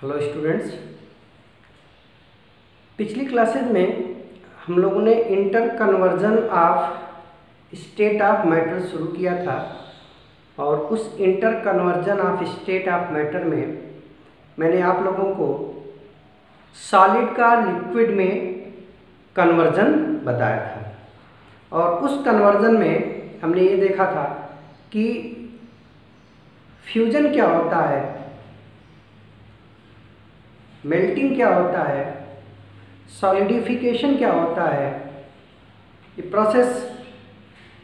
Hello students, पिछली classes में हम लोगों ने inter conversion of state of matter शुरू किया था और उस inter conversion of state of matter में मैंने आप लोगों को सॉलिड का लिक्विड में कन्वर्जन बताया था। और उस कन्वर्जन में हमने ये देखा था कि फ्यूजन क्या होता है, मेल्टिंग क्या होता है, सॉलिडिफिकेशन क्या होता है, ये प्रोसेस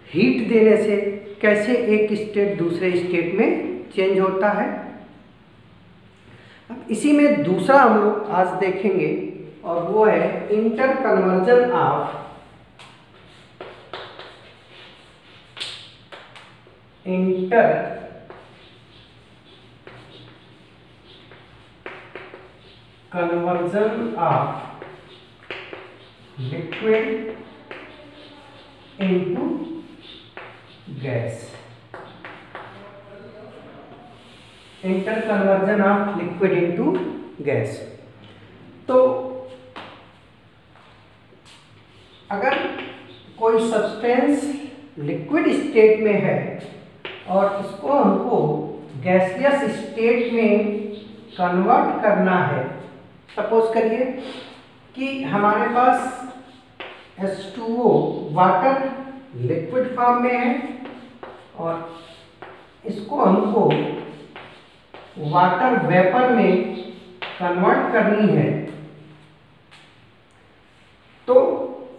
हीट देने से कैसे एक स्टेट दूसरे स्टेट में चेंज होता है। अब इसी में दूसरा हम लोग आज देखेंगे और वो है inter conversion of conversion of liquid into gas। Interconversion of liquid into gas. तो अगर कोई सब्सटेंस लिक्विड स्टेट में है और इसको हमको गैसियस स्टेट में कन्वर्ट करना है, सपोज करिए कि हमारे पास H2O वाटर लिक्विड फॉर्म में है और इसको हमको वाटर वेपर में कन्वर्ट करनी है। तो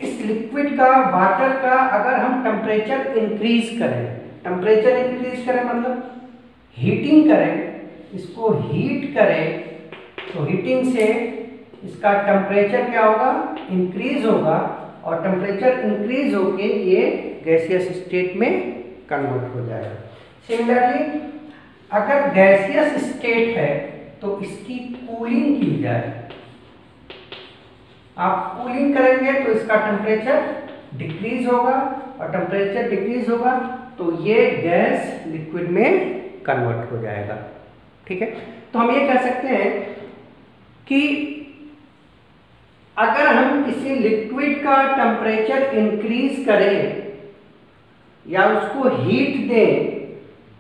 इस लिक्विड का, वाटर का अगर हम टेम्परेचर इंक्रीज करें मतलब हीटिंग करें, इसको हीट करें, तो हीटिंग से इसका टेम्परेचर क्या होगा, इंक्रीज होगा और टेम्परेचर इंक्रीज होके ये गैसियस स्टेट में कन्वर्ट हो जाएगा। सिमिलरली अगर गैसियस स्टेट है तो इसकी कूलिंग की जाए, आप कूलिंग करेंगे तो इसका टेम्परेचर डिक्रीज होगा और टेम्परेचर डिक्रीज होगा तो ये गैस लिक्विड में कन्वर्ट हो जाएगा। ठीक है, तो हम ये कह सकते हैं कि अगर हम किसी लिक्विड का टेम्परेचर इंक्रीज करें या उसको हीट दें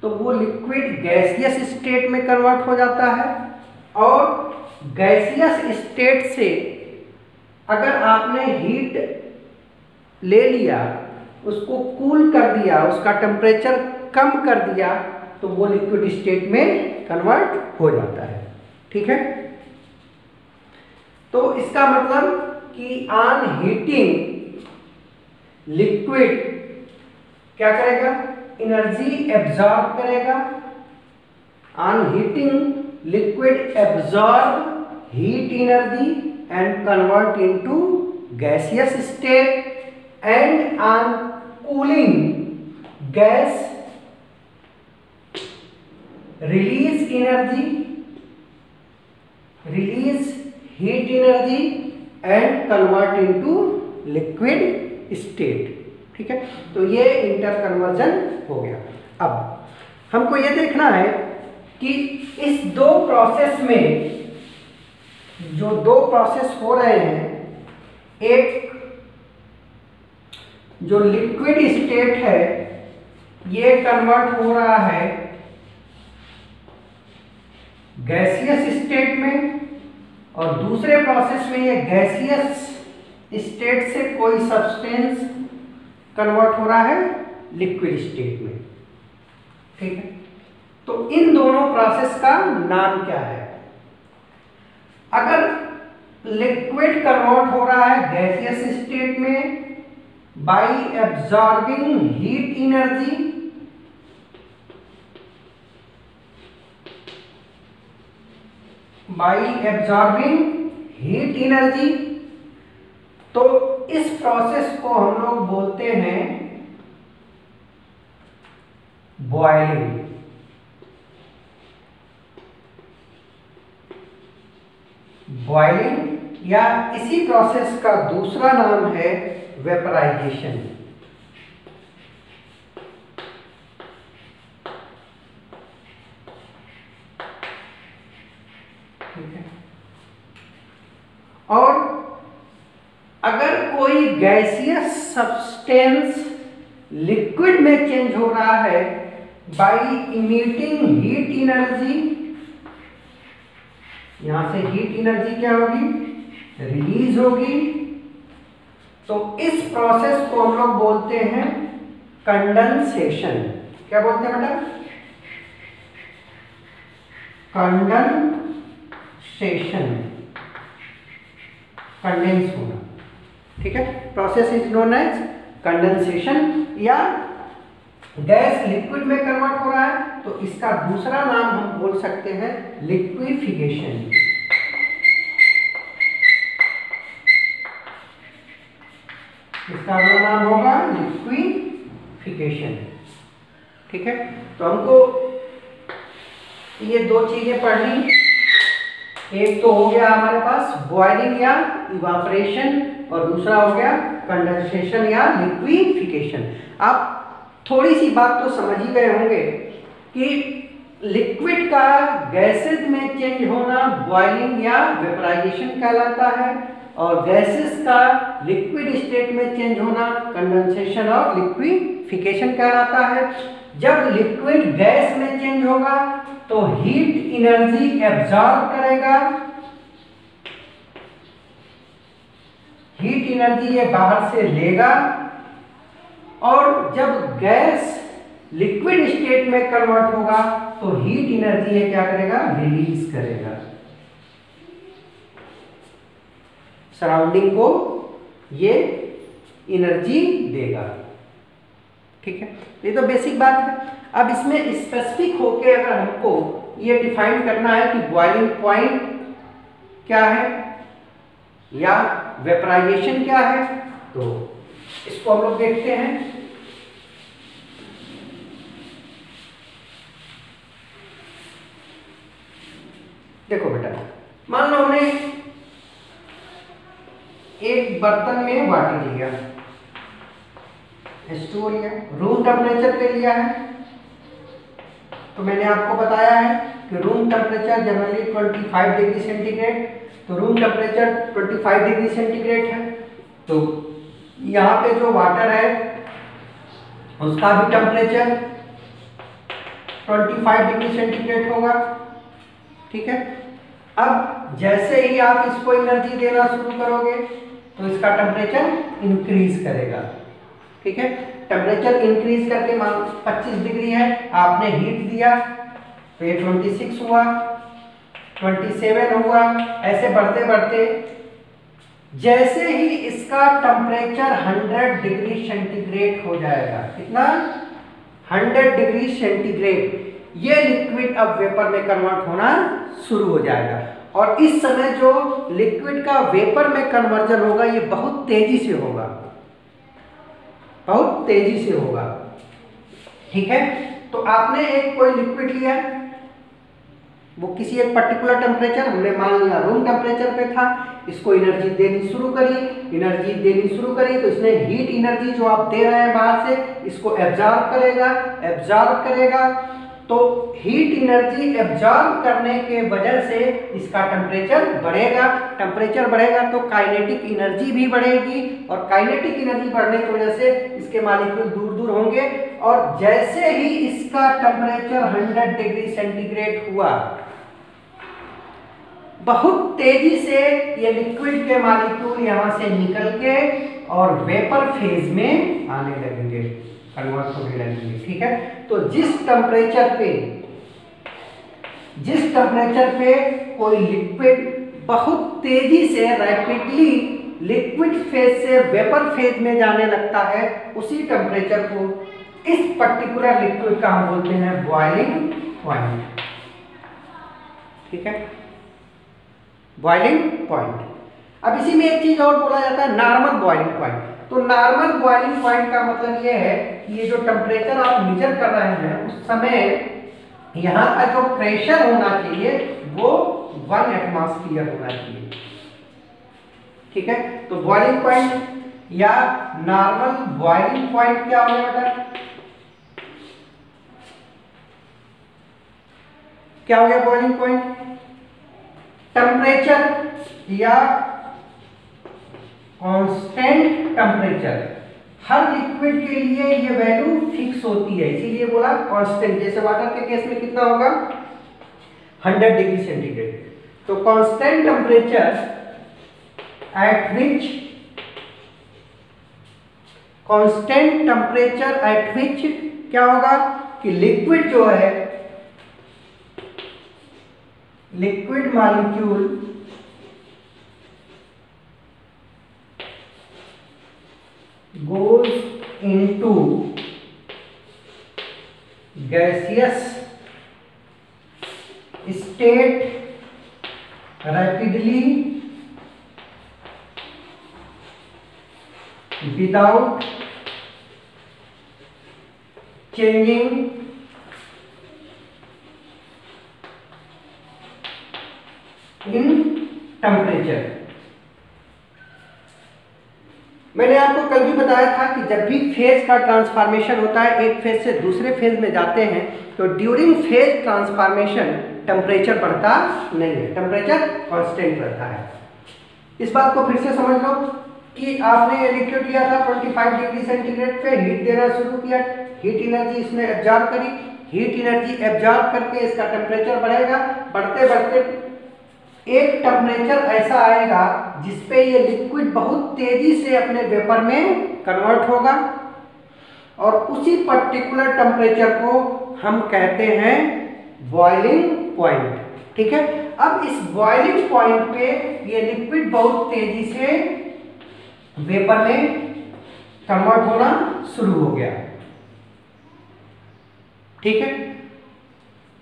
तो वो लिक्विड गैसियस स्टेट में कन्वर्ट हो जाता है और गैसियस स्टेट से अगर आपने हीट ले लिया, उसको कूल कर दिया, उसका टेम्परेचर कम कर दिया तो वो लिक्विड स्टेट में कन्वर्ट हो जाता है। ठीक है, तो इसका मतलब कि ऑन हीटिंग लिक्विड क्या करेगा, एनर्जी एब्जॉर्ब करेगा। On heating liquid absorb heat energy and convert into gaseous state and on cooling gas release heat energy and convert into liquid state. ठीक है, तो ये इंटर कन्वर्जन हो गया। अब हमको ये देखना है कि इस दो प्रोसेस में जो दो प्रोसेस हो रहे हैं, एक जो लिक्विड स्टेट है ये कन्वर्ट हो रहा है गैसियस स्टेट में और दूसरे प्रोसेस में ये गैसियस स्टेट से कोई सब्सटेंस कन्वर्ट हो रहा है लिक्विड स्टेट में। ठीक है, तो इन दोनों प्रोसेस का नाम क्या है? अगर लिक्विड कन्वर्ट हो रहा है गैसियस स्टेट में बाय एब्जॉर्बिंग हीट एनर्जी, तो इस प्रोसेस को हम लोग बोलते हैं बॉयलिंग। या इसी प्रोसेस का दूसरा नाम है वेपराइजेशन। ठीक है। और अगर कोई गैसियस सब्सटेंस लिक्विड में चेंज हो रहा है बाई इमिटिंग हीट एनर्जी, यहां से हीट एनर्जी क्या होगी, रिलीज होगी, तो इस प्रोसेस को हम लोग बोलते हैं कंडेंसेशन। क्या बोलते हैं बेटा, कंडेंसेशन, कंडेंस होना, ठीक है। Process is known as condensation, या गैस लिक्विड में कन्वर्ट हो रहा है तो इसका दूसरा नाम हम बोल सकते हैं लिक्विफिकेशन। इसका अगला नाम होगा लिक्विफिकेशन, ठीक है। तो हमको ये दो चीजें पढ़नी, एक तो हो गया हमारे पास बॉइलिंग या इवापोरेशन, और दूसरा हो गया कंडेंसेशन या लिक्विफिकेशन। आप थोड़ी सी बात तो समझ ही गए होंगे कि लिक्विड का गैसेज में चेंज होना बॉइलिंग या वेपराइजेशन कहलाता है, और गैसेस का लिक्विड स्टेट में चेंज होना कंडेंसेशन और लिक्विफिकेशन कहलाता है। जब लिक्विड गैस में चेंज होगा तो हीट एनर्जी एब्जॉर्ब करेगा, हीट एनर्जी ये बाहर से लेगा, और जब गैस लिक्विड स्टेट में कन्वर्ट होगा तो हीट एनर्जी ये क्या करेगा, रिलीज करेगा, सराउंडिंग को ये एनर्जी देगा, ठीक है। ये तो बेसिक बात है। अब इसमें स्पेसिफिक होके अगर हमको ये डिफाइन करना है कि बॉइलिंग पॉइंट क्या है या वेपराइजेशन क्या है, तो इसको हम लोग देखते हैं। देखो बेटा, मान लो हमने एक बर्तन में वाटर लिया, H2O लिया, रूम टेम्परेचर पे लिया है, तो मैंने आपको बताया है कि room temperature generally 25 degree centigrade, तो रूम टेम्परेचर 25 डिग्री सेंटीग्रेड है, तो यहाँ पे जो वाटर है उसका भी टेम्परेचर 25 डिग्री सेंटीग्रेड होगा, ठीक है। अब जैसे ही आप इसको एनर्जी देना शुरू करोगे तो इसका टेम्परेचर इंक्रीज करेगा, ठीक है। टेम्परेचर इंक्रीज करके मान 25 डिग्री है, आपने हीट दिया तो ये 26 हुआ, 27 हुआ, ऐसे बढ़ते बढ़ते जैसे ही इसका टेम्परेचर 100 डिग्री सेंटीग्रेड हो जाएगा, कितना, 100 डिग्री सेंटीग्रेड, ये लिक्विड अब वेपर में कन्वर्ट होना शुरू हो जाएगा। और इस समय जो लिक्विड का वेपर में कन्वर्जन होगा ये बहुत तेजी से होगा, बहुत तेजी से होगा, ठीक है। तो आपने एक कोई लिक्विड लिया, वो किसी एक पर्टिकुलर टेम्परेचर, हमने मान लिया रूम टेम्परेचर पे था, इसको एनर्जी देनी शुरू करी, एनर्जी देनी शुरू करी तो इसने हीट एनर्जी जो आप दे रहे हैं बाहर से इसको एब्जॉर्ब करेगा, एब्जॉर्ब करेगा, तो हीट एनर्जी एब्जॉर्ब करने के वजह से इसका टेम्परेचर बढ़ेगा, टेम्परेचर बढ़ेगा तो काइनेटिक एनर्जी भी बढ़ेगी, और काइनेटिक एनर्जी बढ़ने की वजह से इसके मॉलिक्यूल दूर दूर होंगे, और जैसे ही इसका टेम्परेचर 100 डिग्री सेंटीग्रेड हुआ, बहुत तेजी से ये लिक्विड के मॉलिक्यूल यहाँ से निकल के और वेपर फेज में आने लगेंगे, कन्वर्ट होने लगेंगे, ठीक है। तो जिस टेम्परेचर पे कोई लिक्विड बहुत तेजी से रैपिडली लिक्विड फेज से वेपर फेज में जाने लगता है, उसी टेम्परेचर को इस पर्टिकुलर लिक्विड का हम बोलते हैं बॉइलिंग पॉइंट, ठीक है, बॉइलिंग पॉइंट। अब इसी में एक चीज और बोला जाता है नॉर्मल बॉइलिंग पॉइंट। तो नॉर्मल बॉइलिंग पॉइंट का मतलब ये है कि ये जो टेम्परेचर आप मेजर कर रहे हैं उस समय यहाँ का जो प्रेशर होना चाहिए वो 1 एटमॉस्फेयर होना चाहिए, ठीक है। तो बॉइलिंग पॉइंट या नॉर्मल बॉइलिंग पॉइंट क्या होगा बेटा, क्या हो गया बॉइलिंग पॉइंट, टेम्परेचर या कांस्टेंट टेम्परेचर, हर लिक्विड के लिए ये वैल्यू फिक्स होती है, इसीलिए बोला कांस्टेंट। जैसे वाटर के केस में कितना होगा 100 डिग्री सेंटीग्रेड। तो कांस्टेंट टेम्परेचर एट विच क्या होगा कि लिक्विड जो है, liquid molecule goes into gaseous state rapidly without changing in temperature। मैंने आपको कल भी बताया था कि जब भी फेज का ट्रांसफॉर्मेशन होता है, एक फेज से दूसरे फेज में जाते हैं, तो ड्यूरिंग फेज ट्रांसफॉर्मेशन टेम्परेचर बढ़ता नहीं है, टेम्परेचर कांस्टेंट रहता है। इस बात को फिर से समझ लो कि आपने ये लिक्विड लिया था 25 डिग्री सेंटीग्रेड पे, हीट देना शुरू किया, हीट एनर्जी इसने एब्जॉर्ब करी, हीट एनर्जी एब्जॉर्ब करके इसका टेम्परेचर बढ़ेगा, बढ़ते बढ़ते एक टेम्परेचर ऐसा आएगा जिसपे ये लिक्विड बहुत तेजी से अपने वेपर में कन्वर्ट होगा, और उसी पर्टिकुलर टेम्परेचर को हम कहते हैं बॉइलिंग पॉइंट। ठीक है, अब इस बॉइलिंग पॉइंट पे ये लिक्विड बहुत तेजी से वेपर में कन्वर्ट होना शुरू हो गया। ठीक है,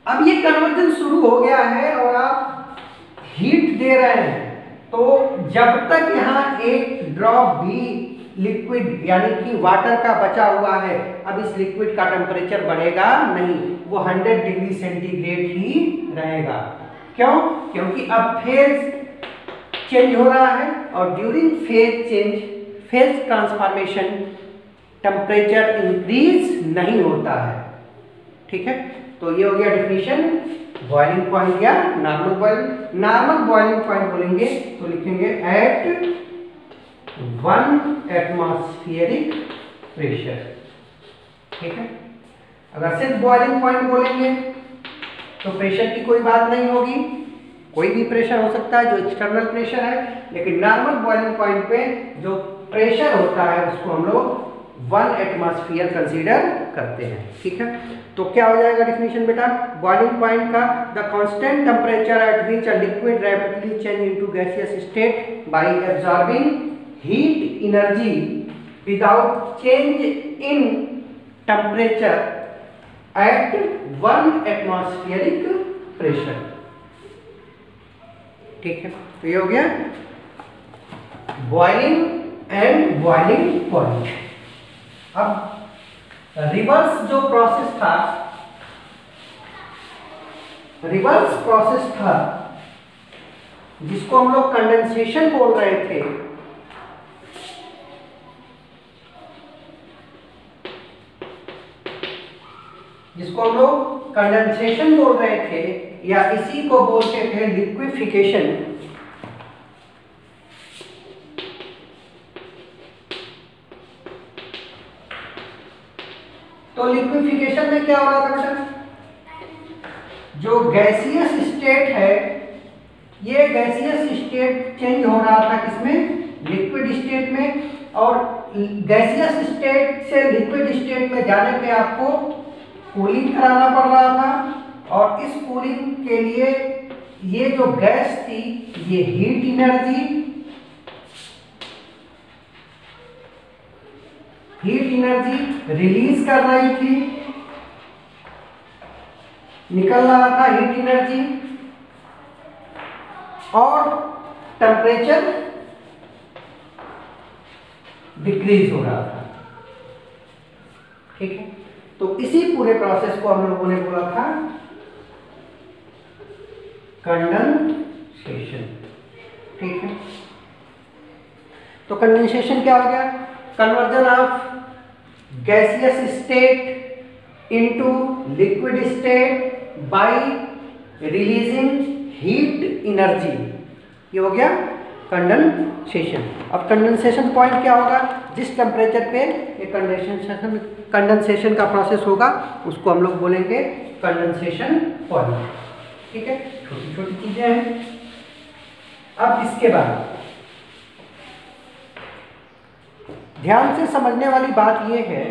अब ये कन्वर्जन शुरू हो गया है और आप हीट दे रहे हैं, तो जब तक यहाँ एक ड्रॉप भी लिक्विड यानी कि वाटर का बचा हुआ है, अब इस लिक्विड का टेम्परेचर बढ़ेगा नहीं, वो 100 डिग्री सेंटीग्रेड ही रहेगा। क्यों? क्योंकि अब फेज चेंज हो रहा है और during phase change, phase transformation temperature increase नहीं होता है। ठीक है, तो ये हो गया डेफिनेशन बॉइलिंग पॉइंट या normal boiling. Normal boiling point बोलेंगे तो लिखेंगे एट 1 एटमॉस्फेरिक प्रेशर। ठीक है, अगर सिर्फ बॉइलिंग पॉइंट बोलेंगे तो प्रेशर की कोई बात नहीं होगी, कोई भी प्रेशर हो सकता है जो एक्सटर्नल प्रेशर है, लेकिन नॉर्मल बॉइलिंग पॉइंट पे जो प्रेशर होता है उसको हम लोग 1 एटमॉस्फेयर कंसीडर करते हैं। ठीक है, तो क्या हो जाएगा डेफिनेशन बेटा बॉइलिंग पॉइंट का, the constant temperature at which a liquid rapidly change into gaseous state by absorbing heat energy without change in temperature at 1 atmospheric pressure. ठीक है, तो ये हो गया बॉइलिंग एंड बॉइलिंग पॉइंट। अब रिवर्स जो प्रोसेस था, रिवर्स प्रोसेस था जिसको हम लोग कंडेंसेशन बोल रहे थे, जिसको हम लोग कंडेंसेशन बोल रहे थे या इसी को बोलते थे लिक्विफिकेशन। तो लिक्विफिकेशन में क्या हो रहा था बेटा, जो गैसियस स्टेट है, ये गैसियस स्टेट चेंज हो रहा था किसमें, लिक्विड स्टेट में, और गैसियस स्टेट से लिक्विड स्टेट में जाने पे आपको कूलिंग कराना पड़ रहा था, और इस कूलिंग के लिए ये जो गैस थी ये हीट एनर्जी रिलीज कर रही थी, निकल रहा था हीट एनर्जी, और टेम्परेचर डिक्रीज हो रहा था। ठीक है, तो इसी पूरे प्रोसेस को हम लोगों ने बोला था कंडेंसेशन। ठीक है, तो कंडेंसेशन क्या हो गया, conversion of gaseous state into liquid state by releasing heat energy, ये हो गया कंडेंसेशन। अब कंडेंसेशन पॉइंट क्या होगा, जिस टेम्परेचर पे ये कंडेंसेशन का प्रोसेस होगा उसको हम लोग बोलेंगे कंडेंसेशन पॉइंट। ठीक है, छोटी छोटी चीजें हैं। अब इसके बाद ध्यान से समझने वाली बात यह है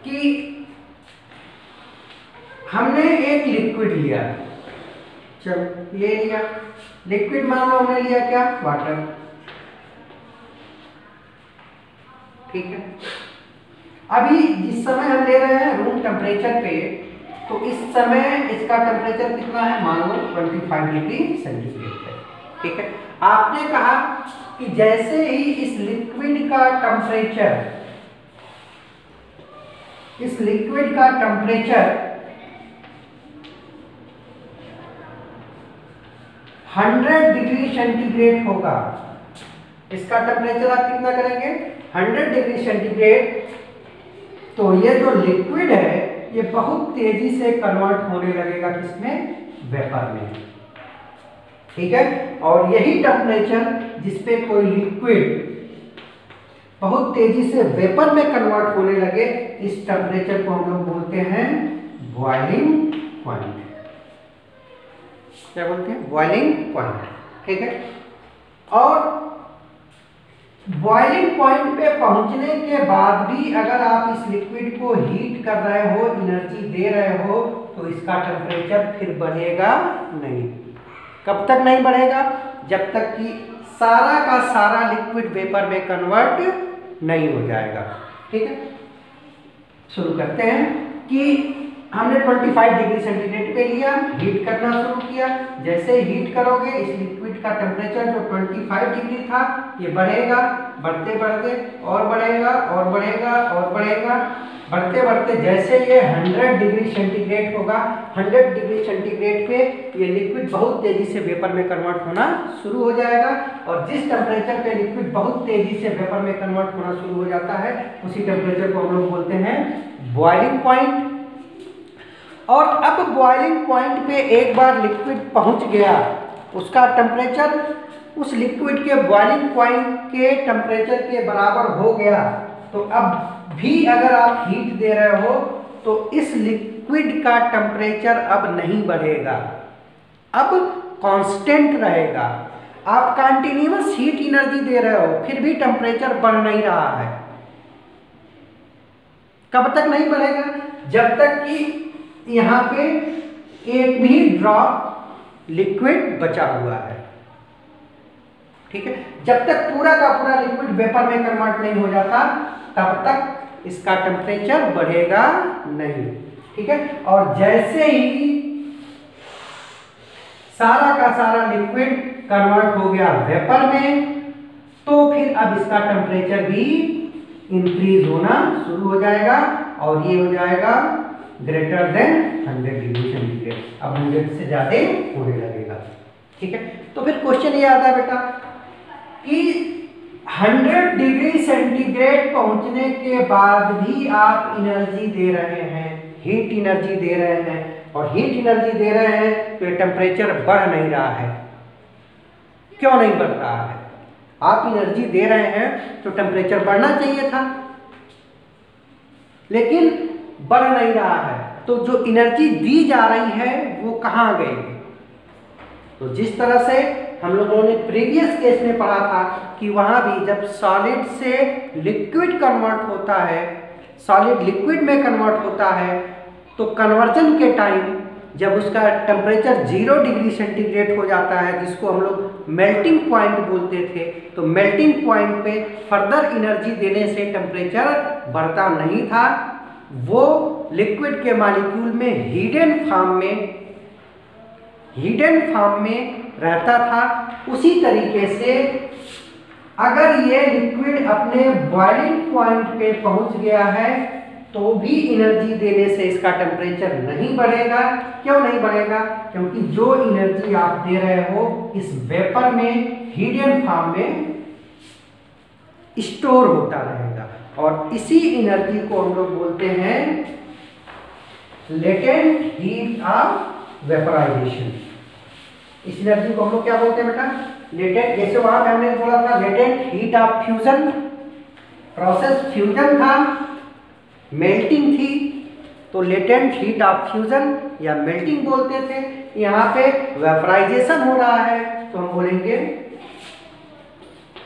कि हमने एक लिक्विड लिया, चल ले लिया लिक्विड, मान लो हमने लिया क्या, वाटर। ठीक है, अभी जिस समय हम ले रहे हैं रूम टेम्परेचर पे, तो इस समय इसका टेम्परेचर कितना है, मान लो 25 डिग्री सेंटीग्रेड है। ठीक है, आपने कहा कि जैसे ही इस लिक्विड का टेम्परेचर 100 डिग्री सेंटीग्रेड होगा, इसका टेम्परेचर आप कितना करेंगे, 100 डिग्री सेंटीग्रेड, तो ये जो लिक्विड है ये बहुत तेजी से कन्वर्ट होने लगेगा किसमें, वेपर में। ठीक है, और यही टेम्परेचर जिसपे कोई लिक्विड बहुत तेजी से वेपर में कन्वर्ट होने लगे, इस टेम्परेचर को हम लोग बोलते हैं बॉइलिंग पॉइंट। क्या बोलते हैं, बॉइलिंग पॉइंट। ठीक है, और बॉइलिंग पॉइंट पे पहुंचने के बाद भी अगर आप इस लिक्विड को हीट कर रहे हो, एनर्जी दे रहे हो, तो इसका टेम्परेचर फिर बढ़ेगा नहीं। कब तक नहीं बढ़ेगा, जब तक कि सारा का सारा लिक्विड वेपर में कन्वर्ट नहीं हो जाएगा। ठीक है, शुरू करते हैं कि हमने 25 डिग्री सेंटीग्रेड पे लिया, हीट करना शुरू किया। जैसे हीट करोगे इस लिक्विड का टेम्परेचर जो 25 डिग्री था ये बढ़ेगा, बढ़ते बढ़ते और बढ़ेगा और बढ़ेगा और बढ़ेगा, बढ़ते बढ़ते जैसे ये 100 डिग्री सेंटीग्रेड होगा, 100 डिग्री सेंटीग्रेड पे ये लिक्विड बहुत तेजी से वेपर में कन्वर्ट होना शुरू हो जाएगा। और जिस टेम्परेचर पे लिक्विड बहुत तेजी से वेपर में कन्वर्ट होना शुरू हो जाता है, उसी टेम्परेचर को हम लोग बोलते हैं बॉइलिंग पॉइंट। और अब बॉइलिंग पॉइंट पे एक बार लिक्विड पहुंच गया, उसका टेम्परेचर उस लिक्विड के बॉइलिंग पॉइंट के टेम्परेचर के बराबर हो गया, तो अब भी अगर आप हीट दे रहे हो तो इस लिक्विड का टेम्परेचर अब नहीं बढ़ेगा, अब कांस्टेंट रहेगा। आप कंटिन्यूअस हीट एनर्जी दे रहे हो फिर भी टेम्परेचर बढ़ नहीं रहा है। कब तक नहीं बढ़ेगा, जब तक कि यहाँ पे एक भी ड्रॉप लिक्विड बचा हुआ है। ठीक है, जब तक पूरा का पूरा लिक्विड वेपर में कन्वर्ट नहीं हो जाता तब तक इसका टेम्परेचर बढ़ेगा नहीं। ठीक है, और जैसे ही सारा का सारा लिक्विड कन्वर्ट हो गया वेपर में, तो फिर अब इसका टेम्परेचर भी इंक्रीज होना शुरू हो जाएगा और ये हो जाएगा ग्रेटर देन 100 डिग्री सेंटीग्रेड। अब 100 से ज्यादा होने लगेगा। ठीक है, तो फिर क्वेश्चन ये आता है बेटा कि 100 डिग्री सेंटीग्रेड पहुंचने के बाद भी आप एनर्जी दे रहे हैं, हीट एनर्जी दे रहे हैं, और हीट एनर्जी दे रहे हैं तो ये टेम्परेचर बढ़ नहीं रहा है। क्यों नहीं बढ़ रहा है, आप एनर्जी दे रहे हैं तो टेम्परेचर बढ़ना चाहिए था, लेकिन बढ़ नहीं रहा है। तो जो एनर्जी दी जा रही है वो कहाँ गई? तो जिस तरह से हम लोगों ने प्रीवियस केस में पढ़ा था कि वहां भी जब सॉलिड से लिक्विड कन्वर्ट होता है, सॉलिड लिक्विड में कन्वर्ट होता है, तो कन्वर्जन के टाइम जब उसका टेम्परेचर 0 डिग्री सेंटीग्रेड हो जाता है, जिसको हम लोग मेल्टिंग पॉइंट बोलते थे, तो मेल्टिंग पॉइंट पे फर्दर एनर्जी देने से टेम्परेचर बढ़ता नहीं था। वो लिक्विड के मॉलिक्यूल में हिडन फॉर्म में रहता था। उसी तरीके से अगर ये लिक्विड अपने बॉइलिंग पॉइंट पे पहुंच गया है तो भी एनर्जी देने से इसका टेम्परेचर नहीं बढ़ेगा। क्यों नहीं बढ़ेगा? क्योंकि जो एनर्जी आप दे रहे हो इस वेपर में हिडन फॉर्म में स्टोर होता रहेगा, और इसी एनर्जी को हम लोग बोलते हैं लेटेंट हीट ऑफ वेपराइजेशन। इस एनर्जी को हम लोग क्या बोलते हैं बेटा? लेटेंट। जैसे वहां पे हमने बोला था latent heat of fusion, process fusion था, मेल्टिंग थी, तो लेटेंट हीट ऑफ फ्यूजन या मेल्टिंग बोलते थे। यहाँ पे वेपराइजेशन हो रहा है तो हम बोलेंगे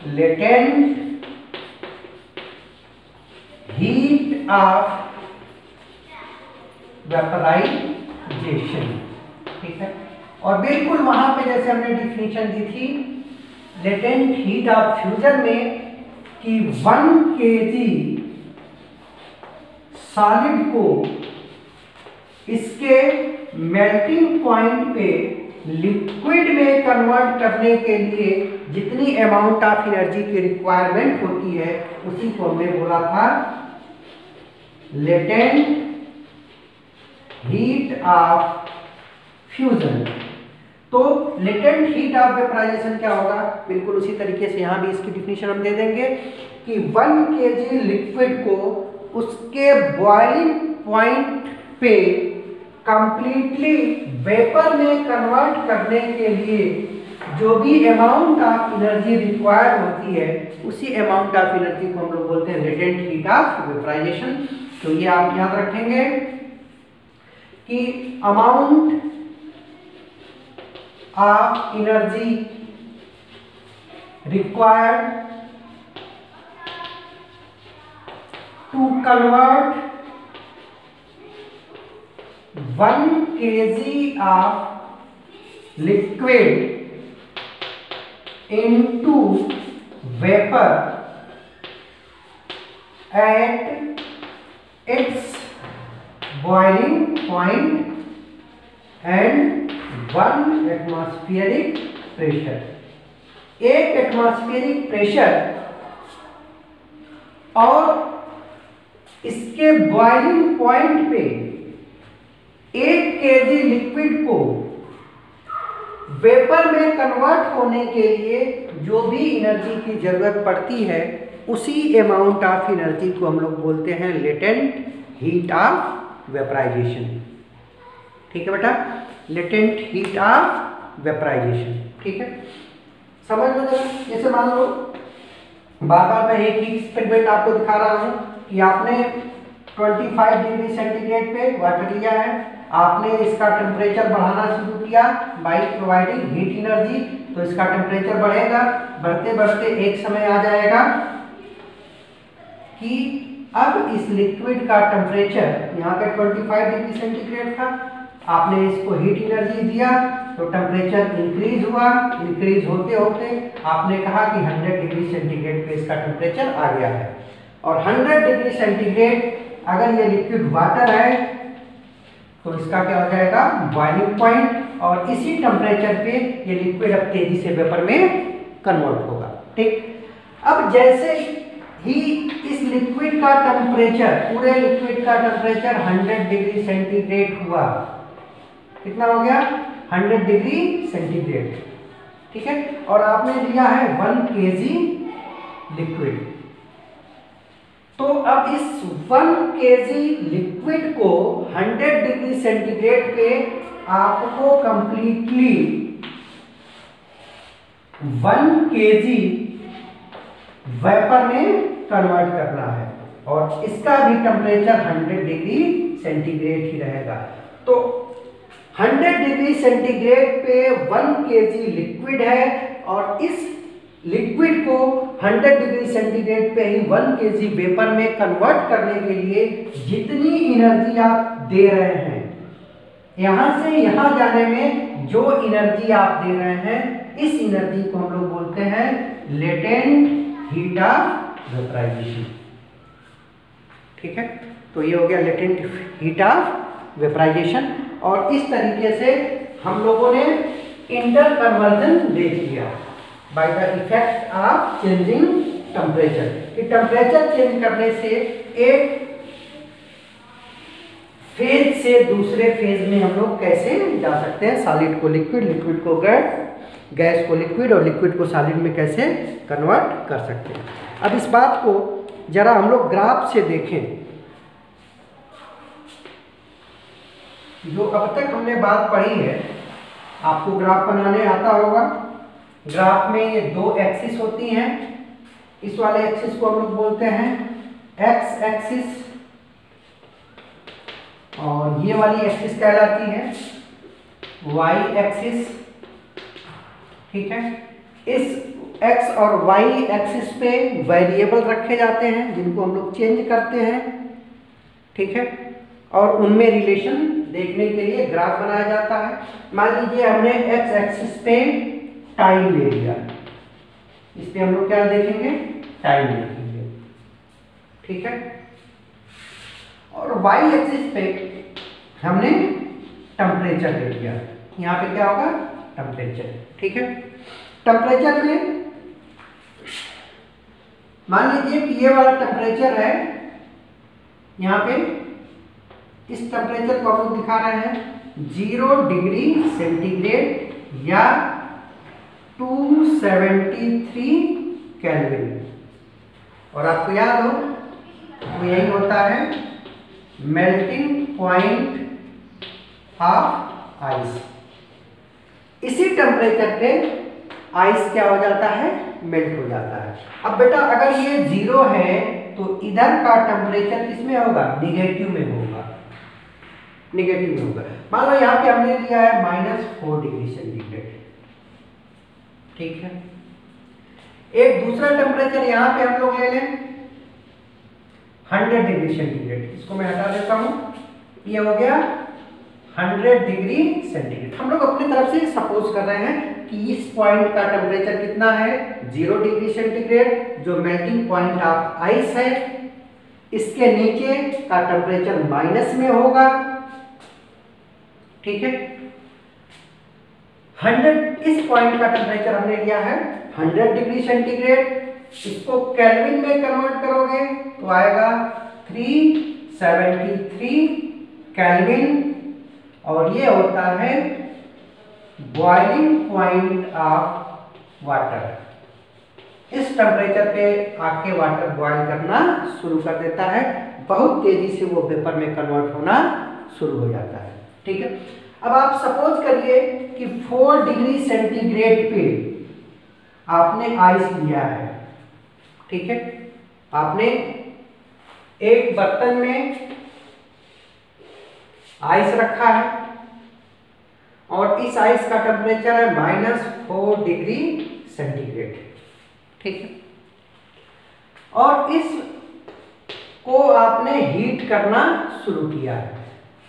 लेटेंट हीट ऑफ वेपराइजेशन। ठीक है, और बिल्कुल वहां पे जैसे हमने डिफिनीशन दी थी लेटेंट हीट ऑफ फ्यूजन में कि 1 kg सॉलिड को इसके मेल्टिंग पॉइंट पे लिक्विड में कन्वर्ट करने के लिए जितनी अमाउंट ऑफ एनर्जी की रिक्वायरमेंट होती है उसी को हमने बोला था लेटेंट हीट ऑफ फ्यूजन। तो लेटेंट हीट ऑफ वेपराइजेशन क्या होगा? बिल्कुल उसी तरीके से यहाँ भी इसकी डिफिनीशन हम दे देंगे कि 1 kg लिक्विड को उसके बॉइलिंग पॉइंट पे कंप्लीटली वेपर में कन्वर्ट करने के लिए जो भी अमाउंट ऑफ एनर्जी रिक्वायर्ड होती है उसी अमाउंट ऑफ एनर्जी को हम लोग बोलते हैं लेटेंट हीट ऑफ वेपराइजेशन। तो ये आप याद रखेंगे कि amount of energy required to convert 1 kg of liquid into vapor at its boiling point and 1 atmospheric pressure। एक एटमॉस्फेरिक प्रेशर और इसके बॉइलिंग पॉइंट पे 1 kg लिक्विड को वेपर में कन्वर्ट होने के लिए जो भी एनर्जी की जरूरत पड़ती है उसी अमाउंट ऑफ एनर्जी को हम लोग बोलते हैं लेटेंट हीट ऑफ वेपराइजेशन। ठीक है बेटा, लेटेंट हीट ऑफ वेपराइजेशन। ठीक है, समझ लो जरा। जैसे मान लो बार बार मैं एक ही एक्सपेरिमेंट आपको दिखा रहा हूं कि आपने 25 डिग्री सेंटीग्रेड पे वाटर लिया है, आपने इसका टेम्परेचर बढ़ाना शुरू किया बाय प्रोवाइडिंग हीट एनर्जी, तो इसका टेम्परेचर बढ़ेगा। बढ़ते बढ़ते एक समय आ जाएगा कि अब इस लिक्विड का टेम्परेचर यहाँ पे 25 डिग्री सेंटीग्रेड था, आपने इसको हीट एनर्जी दिया तो टेम्परेचर इंक्रीज हुआ। इंक्रीज होते होते आपने कहा कि 100 डिग्री सेंटीग्रेड पे इसका टेम्परेचर आ गया है, और 100 डिग्री सेंटीग्रेड अगर ये लिक्विड वाटर है तो इसका क्या हो जाएगा? बॉइलिंग पॉइंट, और इसी टेम्परेचर पे ये लिक्विड अब तेजी से वेपर में कन्वर्ट होगा। ठीक, अब जैसे ही इस लिक्विड का टेम्परेचर, पूरे लिक्विड का टेम्परेचर 100 डिग्री सेंटीग्रेड हुआ, कितना हो गया? 100 डिग्री सेंटीग्रेड। ठीक है, और आपने लिया है 1 kg लिक्विड, तो अब इस 1 kg लिक्विड को 100 डिग्री सेंटीग्रेड पे आपको कंप्लीटली 1 kg वेपर में कन्वर्ट करना है, और इसका भी टेम्परेचर 100 डिग्री सेंटीग्रेड ही रहेगा। तो 100 डिग्री सेंटीग्रेड पे 1 kg लिक्विड है, और इस लिक्विड को 100 डिग्री सेंटीग्रेड पे ही 1 kg वेपर में कन्वर्ट करने के लिए जितनी एनर्जी आप दे रहे हैं, यहां से यहां जाने में जो एनर्जी आप दे रहे हैं, इस एनर्जी को हम लोग बोलते हैं लेटेंट हीट ऑफ वेपराइजेशन। ठीक है, तो ये हो गया लेटेंट हीट ऑफ वेपराइजेशन। और इस तरीके से हम लोगों ने इंटर कन्वर्जन देख लिया by the effect of changing temperature, कि टेम्परेचर चेंज करने से एक फेज से दूसरे फेज में हम लोग कैसे जा सकते हैं, सॉलिड को लिक्विड, लिक्विड को गैस, गैस को लिक्विड, और लिक्विड को सॉलिड में कैसे कन्वर्ट कर सकते हैं। अब इस बात को जरा हम लोग ग्राफ से देखें। जो अब तक हमने बात पढ़ी है, आपको ग्राफ बनाने आता होगा। ग्राफ में ये दो एक्सिस होती हैं। इस वाले एक्सिस को हम लोग बोलते हैं एक्स एक्सिस, और ये वाली एक्सिस कहलाती है वाई एक्सिस। ठीक है, इस एक्स और वाई एक्सिस पे वेरिएबल रखे जाते हैं जिनको हम लोग चेंज करते हैं। ठीक है, और उनमें रिलेशन देखने के लिए ग्राफ बनाया जाता है। मान लीजिए हमने एक्स एक्सिस पे टाइम ले लिया, इस पे हम लोग क्या देखेंगे, टाइम देखेंगे। ठीक है, और वाई एक्सिस पे हमने टेम्परेचर ले लिया, यहाँ पे क्या होगा, टेम्परेचर। ठीक है, टेम्परेचर में मान लीजिए कि ये वाला टेम्परेचर है, यहाँ पे इस टेम्परेचर को हम लोग दिखा रहे हैं 0 डिग्री सेंटीग्रेड या 273 केल्विन। और आपको याद हो तो यही होता है मेल्टिंग पॉइंट ऑफ आइस। इसी टेम्परेचर पे आइस क्या हो जाता है, मेल्ट हो जाता है। अब बेटा अगर ये 0 है तो इधर का टेम्परेचर किसमें होगा, निगेटिव में होगा, निगेटिव में होगा। मान लो यहाँ पे हमने लिया है -4 डिग्री सेंटीग्रेड। ठीक है, एक दूसरा टेम्परेचर यहाँ पे हम लोग ले लें 100 डिग्री सेंटीग्रेड। इसको मैं हटा देता हूँ, ये हो गया 100 डिग्री सेंटीग्रेड। हम लोग अपनी तरफ से सपोज कर रहे हैं कि इस पॉइंट का टेम्परेचर कितना है, 0 डिग्री सेंटीग्रेड, जो मेल्टिंग पॉइंट ऑफ आइस है। इसके नीचे का टेम्परेचर माइनस में होगा। ठीक है, 100 इस पॉइंट का टेम्परेचर हमने लिया है 100 डिग्री सेंटीग्रेड। इसको केल्विन में कन्वर्ट करोगे तो आएगा 373 केल्विन, और ये होता है बॉइलिंग पॉइंट ऑफ वाटर। इस टेम्परेचर पे आके वाटर बॉयल करना शुरू कर देता है, बहुत तेजी से वो वेपर में कन्वर्ट होना शुरू हो जाता है। ठीक है, अब आप सपोज करिए कि 4 डिग्री सेंटीग्रेड पे आपने आइस लिया है। ठीक है, आपने एक बर्तन में आइस रखा है और इस आइस का टेम्परेचर है -4 डिग्री सेंटीग्रेड। ठीक है, और इस को आपने हीट करना शुरू किया है।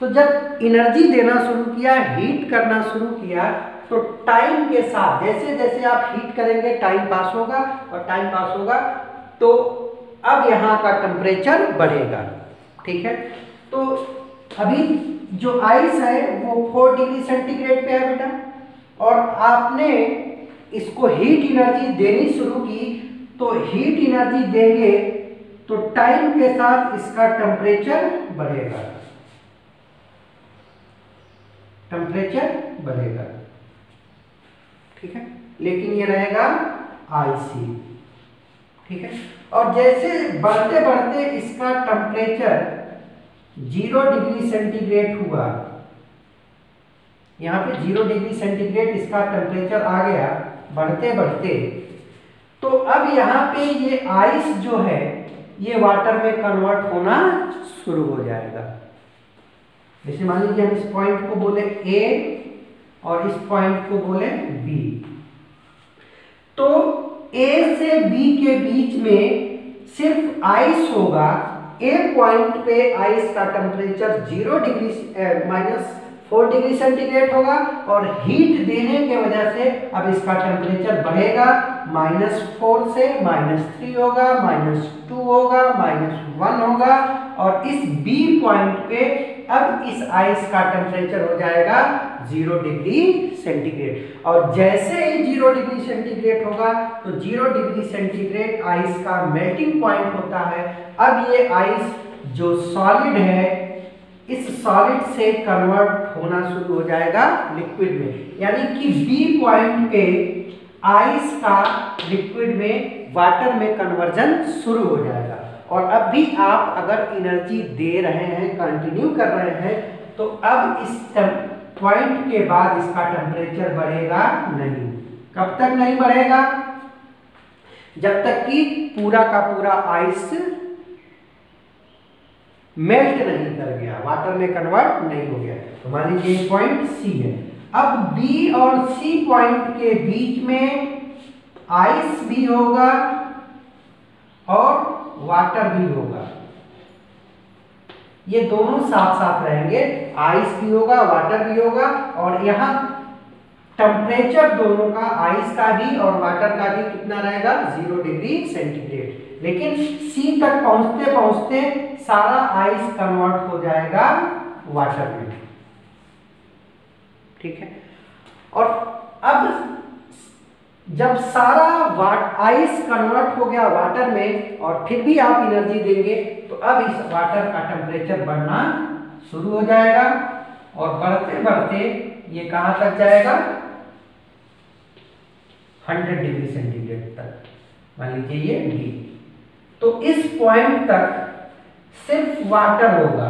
तो जब एनर्जी देना शुरू किया, हीट करना शुरू किया, तो टाइम के साथ जैसे जैसे आप हीट करेंगे टाइम पास होगा, और टाइम पास होगा तो अब यहाँ का टेम्परेचर बढ़ेगा। ठीक है, तो अभी जो आइस है वो 4 डिग्री सेंटीग्रेड पे है बेटा, और आपने इसको हीट एनर्जी देनी शुरू की। तो हीट एनर्जी देंगे तो टाइम के साथ इसका टेम्परेचर बढ़ेगा, टेम्परेचर बढ़ेगा। ठीक है, लेकिन ये रहेगा आईसी। ठीक है, और जैसे बढ़ते बढ़ते इसका टेम्परेचर 0 डिग्री सेंटीग्रेड हुआ, यहाँ पे 0 डिग्री सेंटीग्रेड इसका टेम्परेचर आ गया बढ़ते बढ़ते, तो अब यहाँ पे ये आइस जो है ये वाटर में कन्वर्ट होना शुरू हो जाएगा। जैसे मान लीजिए हम इस पॉइंट को बोले ए और इस पॉइंट को बोले बी, तो ए से बी के बीच में सिर्फ आइस होगा। ए पॉइंट पे आइस का टेम्परेचर 0 डिग्री -4 डिग्री सेंटीग्रेड होगा, और हीट देने के वजह से अब इसका टेम्परेचर बढ़ेगा, -4 से -3 होगा, -2 होगा, -1 होगा, और इस बी पॉइंट पे अब इस आइस का टेम्परेचर हो जाएगा 0 डिग्री सेंटीग्रेड। और जैसे ही 0 डिग्री सेंटीग्रेड होगा तो 0 डिग्री सेंटीग्रेड आइस का मेल्टिंग पॉइंट होता है। अब ये आइस जो सॉलिड है इस सॉलिड से कन्वर्ट होना शुरू हो जाएगा लिक्विड में, यानी कि बी पॉइंट पे आइस का लिक्विड में वाटर में कन्वर्जन शुरू हो जाएगा। और अब भी आप अगर एनर्जी दे रहे हैं, कंटिन्यू कर रहे हैं, तो अब इस पॉइंट के बाद इसका टेम्परेचर बढ़ेगा नहीं। कब तक नहीं बढ़ेगा? जब तक कि पूरा का पूरा आइस मेल्ट नहीं कर गया, वाटर में कन्वर्ट नहीं हो गया। तो मान लीजिए पॉइंट सी है। अब बी और सी पॉइंट के बीच में आइस भी होगा और वाटर भी होगा। ये दोनों साथ साथ रहेंगे, आइस भी होगा, वाटर भी होगा, और यहाँ टेम्परेचर दोनों का, आइस का भी और वाटर का भी कितना रहेगा? 0 डिग्री सेंटीग्रेड। लेकिन सी तक पहुंचते पहुंचते सारा आइस कन्वर्ट हो जाएगा वाटर में। ठीक है। और अब जब सारा आइस कन्वर्ट हो गया वाटर में और फिर भी आप एनर्जी देंगे, तो अब इस वाटर का टेम्परेचर बढ़ना शुरू हो जाएगा और बढ़ते बढ़ते ये कहां तक जाएगा? 100 डिग्री सेंटीग्रेड तक। मान लीजिए ये डी। तो इस पॉइंट तक सिर्फ वाटर होगा,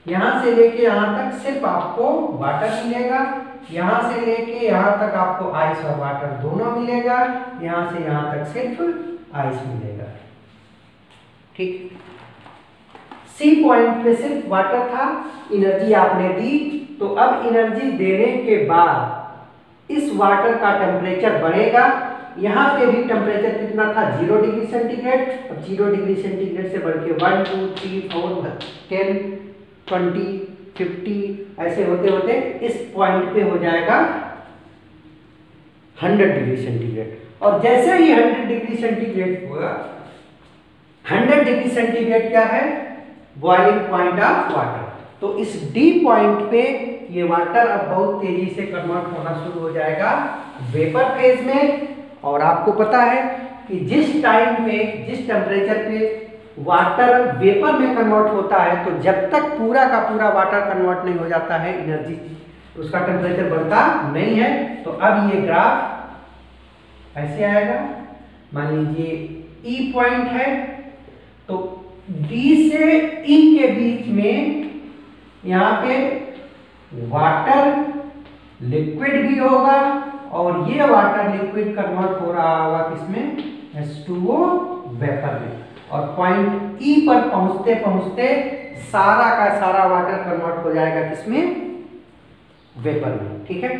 यहां से लेके यहां तक सिर्फ आपको वाटर मिलेगा, यहां से लेके यहां तक आपको आइस और वाटर दोनों मिलेगा, यहां से यहां तक सिर्फ आइस मिलेगा। ठीक। सी पॉइंट पे सिर्फ वाटर था, एनर्जी आपने दी, तो अब एनर्जी देने के बाद इस वाटर का टेम्परेचर बढ़ेगा। यहाँ पे भी टेम्परेचर कितना था? 0 डिग्री सेंटीग्रेड। अब 0 डिग्री सेंटीग्रेड से बढ़ के 1 2 3 4 10 20 50 ऐसे होते होते इस पॉइंट पे हो जाएगा 100 डिग्री सेंटीग्रेड। और जैसे ही 100 डिग्री सेंटीग्रेड होगा, 100 डिग्री सेंटीग्रेड क्या है? Boiling point of water. तो इस डी पॉइंट पे ये वाटर अब बहुत तेजी से कन्वर्ट होना शुरू हो जाएगा वेपर फेज में। और आपको पता है कि जिस टाइम पे, जिस टेम्परेचर पे वाटर वेपर में कन्वर्ट होता है, तो जब तक पूरा का पूरा वाटर कन्वर्ट नहीं हो जाता है, एनर्जी उसका टेम्परेचर बढ़ता नहीं है। तो अब ये ग्राफ ऐसे आएगा। मान लीजिए ई पॉइंट है, तो डी से ई के बीच में यहाँ पे वाटर लिक्विड भी होगा और ये वाटर लिक्विड कन्वर्ट हो रहा होगा किसमें? H2O वेपर में। और पॉइंट ई पर पहुंचते पहुंचते सारा का सारा वाटर कन्वर्ट हो जाएगा किसमें? वेपर में। ठीक है।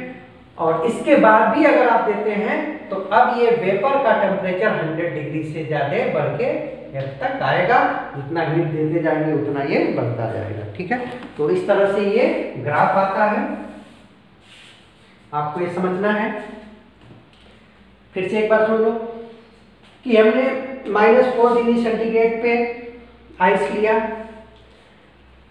और इसके बाद भी अगर आप देते हैं तो अब ये वेपर का टेम्परेचर 100 डिग्री से ज्यादा बढ़ के एफ तक आएगा। जितना हीट देते जाएंगे उतना ये बढ़ता जाएगा। ठीक है। तो इस तरह से ये ग्राफ आता है, आपको ये समझना है। फिर से एक बार सुन लो कि हमने -4 डिग्री सेंटीग्रेड पे आइस लिया,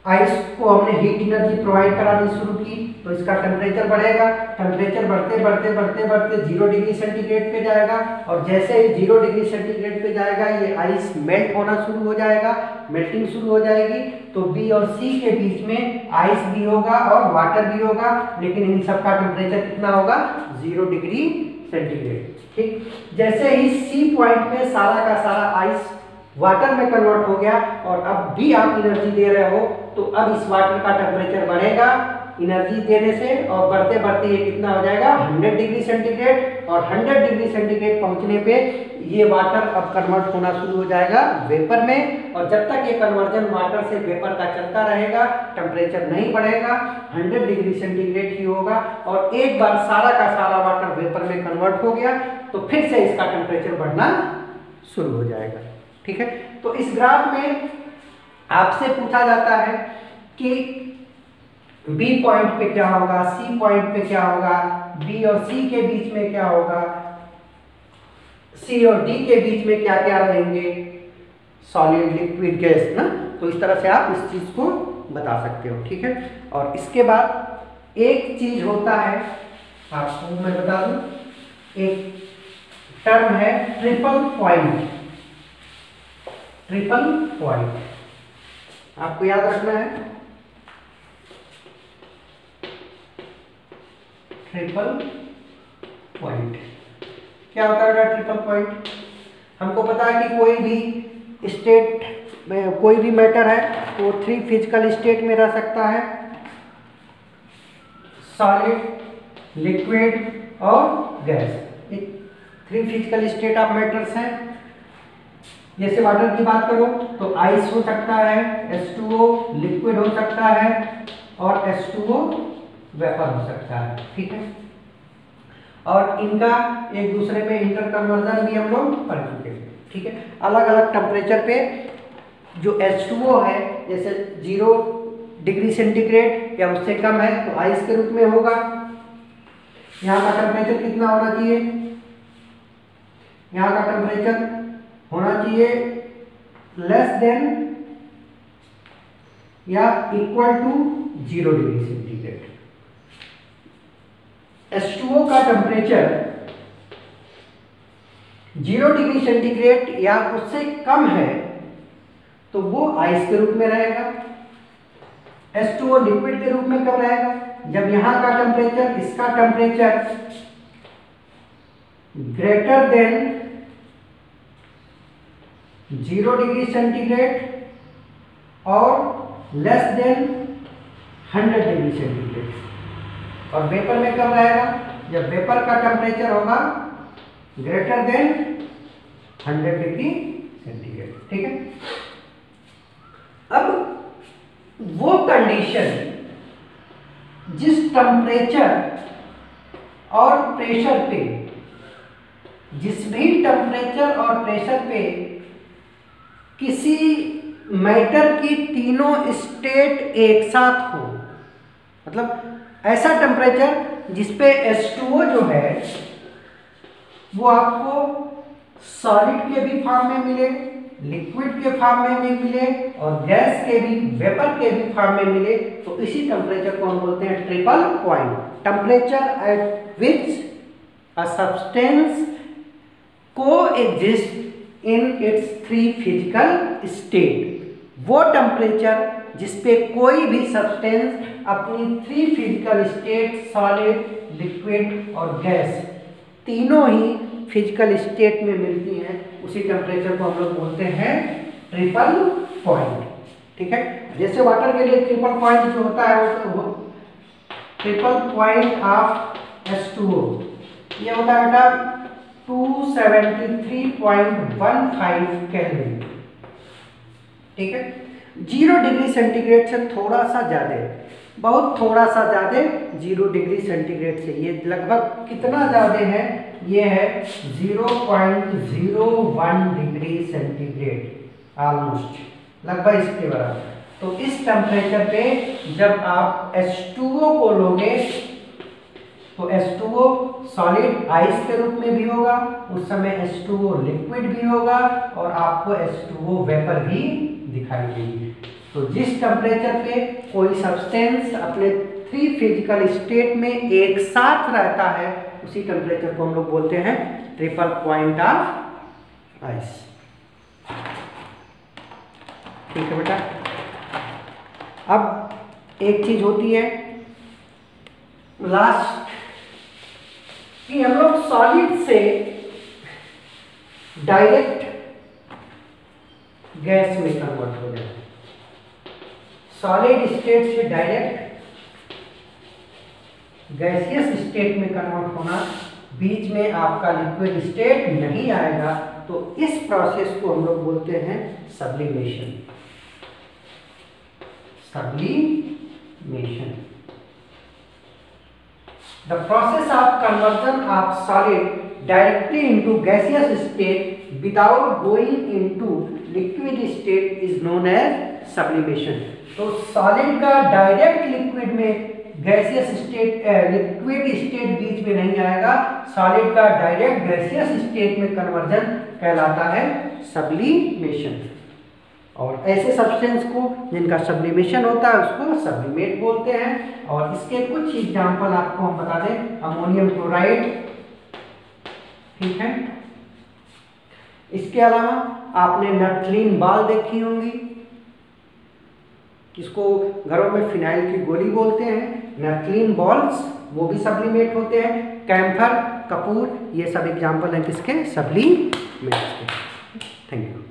आइस को हमने हीट एनर्जी प्रोवाइड करानी शुरू की, तो इसका टेम्परेचर बढ़ेगा। टेम्परेचर बढ़ते बढ़ते बढ़ते बढ़ते 0 डिग्री सेंटीग्रेड पे जाएगा और जैसे ही 0 डिग्री सेंटीग्रेड पे जाएगा ये आइस मेल्ट होना शुरू हो जाएगा, मेल्टिंग शुरू हो जाएगी। तो बी और सी के बीच में आइस भी होगा और वाटर भी होगा, लेकिन इन सब का टेम्परेचर कितना होगा? 0 डिग्री सेंटीग्रेड। ठीक। जैसे ही सी पॉइंट पे सारा का सारा आइस वाटर में कन्वर्ट हो गया और अब भी आप एनर्जी दे रहे हो, तो अब इस वाटर का टेम्परेचर बढ़ेगा एनर्जी देने से, और बढ़ते बढ़ते ये कितना हो जाएगा? 100 डिग्री सेंटीग्रेड। और 100 डिग्री सेंटीग्रेड पहुंचने पे ये वाटर अब कन्वर्ट होना शुरू हो जाएगा वेपर में। और जब तक ये कन्वर्जन वाटर से वेपर का चलता रहेगा, टेम्परेचर नहीं बढ़ेगा, 100 डिग्री सेंटीग्रेड ही होगा। और एक बार सारा का सारा वाटर वेपर में कन्वर्ट हो गया तो फिर से इसका टेम्परेचर बढ़ना शुरू हो जाएगा। ठीक है। तो इस ग्राफ में आपसे पूछा जाता है कि बी पॉइंट पे क्या होगा, सी पॉइंट पे क्या होगा, बी और सी के बीच में क्या होगा, सी और डी के बीच में क्या क्या रहेंगे, सॉलिड लिक्विड गैस ना। तो इस तरह से आप इस चीज को बता सकते हो। ठीक है। और इसके बाद एक चीज होता है, आपको मैं बता दूं, एक टर्म है ट्रिपल पॉइंट। ट्रिपल पॉइंट आपको याद रखना है। ट्रिपल पॉइंट क्या होता है? ट्रिपल पॉइंट हमको पता है कि कोई भी स्टेट में कोई भी मैटर है वो 3 फिजिकल स्टेट में रह सकता है, सॉलिड, लिक्विड और gas. 3 physical state of matters हैं। जैसे वाटर की बात करो तो आइस हो सकता है, H2O लिक्विड हो सकता है और H2O वेपर हो सकता है, ठीक है। और इनका एक दूसरे में इंटर कन्वर्जन भी हम लोग पढ़ चुके हैं, ठीक है। अलग अलग टेम्परेचर पे जो H2O है, जैसे 0 डिग्री सेंटीग्रेड या उससे कम है तो आइस के रूप में होगा। यहाँ का टेम्परेचर कितना होना चाहिए? यहाँ का टेम्परेचर होना चाहिए less than or equal to 0 degree centigrade. H2O का टेम्परेचर 0 डिग्री सेंटीग्रेड या उससे कम है तो वो आइस के रूप में रहेगा। H2O लिक्विड के रूप में कब रहेगा? जब यहाँ का टेम्परेचर, इसका temperature greater than 0 degree centigrade और लेस देन 100 डिग्री सेंटीग्रेड। और वेपर में कब रहेगा? जब वेपर का टेम्परेचर होगा ग्रेटर देन 100 डिग्री सेंटीग्रेड, ठीक है। अब वो कंडीशन जिस टेम्परेचर और प्रेशर पे, जिस भी टेम्परेचर और प्रेशर पे किसी मैटर की तीनों स्टेट एक साथ हो, मतलब ऐसा टेम्परेचर जिसपे H2O जो है वो आपको सॉलिड के भी फॉर्म में मिले, लिक्विड के फॉर्म में भी मिले और गैस के भी, वेपर के भी फॉर्म में मिले, तो इसी टेम्परेचर को हम बोलते हैं triple point. Temperature at which a substance coexist in its 3 physical state. वो टेम्परेचर जिसपे कोई भी सब्सटेंस अपनी 3 फिजिकल स्टेट, सॉलिड, लिक्विड और गैस, तीनों ही फिजिकल स्टेट में मिलती हैं, उसी टेम्परेचर को हम लोग बोलते हैं ट्रिपल पॉइंट, ठीक है। जैसे वाटर के लिए ट्रिपल पॉइंट जो होता है वो ट्रिपल पॉइंट ऑफ H2O ये होता है बेटा 273.15 केल्विन, ठीक है। 0 डिग्री सेंटीग्रेड से थोड़ा सा ज्यादा, बहुत थोड़ा सा ज्यादा 0 डिग्री सेंटीग्रेड से, ये लगभग कितना ज्यादा है? ये है 0.01 डिग्री सेंटीग्रेड, ऑलमोस्ट लगभग इसके बराबर। तो इस टेम्परेचर पे जब आप H2O को लोगे तो H2O सॉलिड आइस के रूप में भी होगा, उस समय H2O लिक्विड भी होगा और आपको H2O वेपर भी दिखाई देगी। तो जिस टेम्परेचर पे कोई सब्सटेंस अपने 3 फिजिकल स्टेट में एक साथ रहता है, उसी टेम्परेचर को हम लोग बोलते हैं ट्रिपल पॉइंट ऑफ आइस, ठीक है बेटा। अब एक चीज होती है लास्ट कि हम लोग सॉलिड से डायरेक्ट गैस में कन्वर्ट हो जाए, सॉलिड स्टेट से डायरेक्ट गैसियस स्टेट में कन्वर्ट होना, बीच में आपका लिक्विड स्टेट नहीं आएगा, तो इस प्रोसेस को हम लोग बोलते हैं sublimation. Sublimation. The process of conversion of solid directly into gaseous state without going into liquid state is known as sublimation. तो सॉलिड का डायरेक्ट लिक्विड में गैसियस स्टेट, लिक्विड स्टेट बीच में नहीं आएगा, सॉलिड का डायरेक्ट गैसियस स्टेट में conversion कहलाता है सब्लिमेशन। और ऐसे सब्सटेंस को जिनका सब्लिमेशन होता है उसको सब्लिमेट बोलते हैं। और इसके कुछ एग्जाम्पल आपको हम बता दें, अमोनियम क्लोराइड, ठीक है। इसके अलावा आपने नैप्थलीन बॉल देखी होंगी, इसको घरों में फिनाइल की गोली बोलते हैं, नैप्थलीन बॉल्स, वो भी सब्लिमेट होते हैं। कैम्फर, कपूर, ये सब एग्जाम्पल हैं किसके? सब्लिमेट्स के। Thank you.